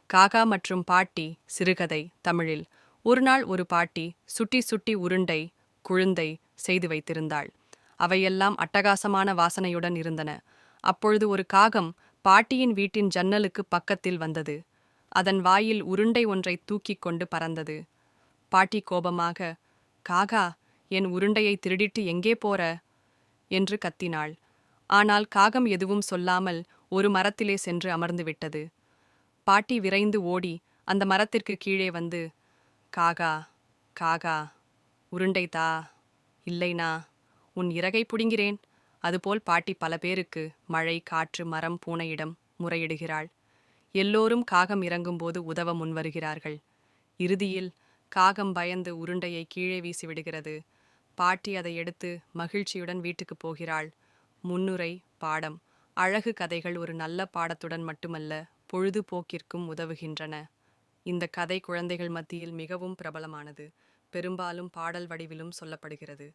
காகா மற்றும் பாட்டி சிறுகதை தமிழில். ஒருநாள் ஒரு பாட்டி சுட்டி சுட்டி உருண்டை குழுந்தை செய்து வைத்திருந்தாள். அவையெல்லாம் அட்டகாசமான வாசனையுடன் இருந்தன. அப்பொழுது ஒரு காகம் பாட்டியின் வீட்டின் ஜன்னலுக்கு பக்கத்தில் வந்தது. அதன் வாயில் உருண்டை ஒன்றை தூக்கிக் கொண்டு பறந்தது. பாட்டி கோபமாக, காகா, என் உருண்டையை திருடிட்டு எங்கே போற என்று கத்தினாள். ஆனால் காகம் எதுவும் சொல்லாமல் ஒரு மரத்திலே சென்று அமர்ந்து விட்டது. பாட்டி விரைந்து ஓடி அந்த மரத்திற்கு கீழே வந்து, காகா, காகா, உருண்டை தா, இல்லைனா உன் இறகை புடுங்கிறேன். அதுபோல் பாட்டி பல பேருக்கு மழை, காற்று, மரம், பூனையிடம் முறையிடுகிறாள். எல்லோரும் காகம் இறங்கும்போது உதவ முன்வருகிறார்கள். இறுதியில் காகம் பயந்து உருண்டையை கீழே வீசிவிடுகிறது. பாட்டி அதை எடுத்து மகிழ்ச்சியுடன் வீட்டுக்கு போகிறாள். முன்னுரை பாடம்: அழகு கதைகள் ஒரு நல்ல பாடத்துடன் மட்டுமல்ல, பொழுதுபோக்கிற்கும் உதவுகின்றன. இந்த கதை குழந்தைகள் மத்தியில் மிகவும் பிரபலமானது. பெரும்பாலும் பாடல் வடிவிலும் சொல்லப்படுகிறது.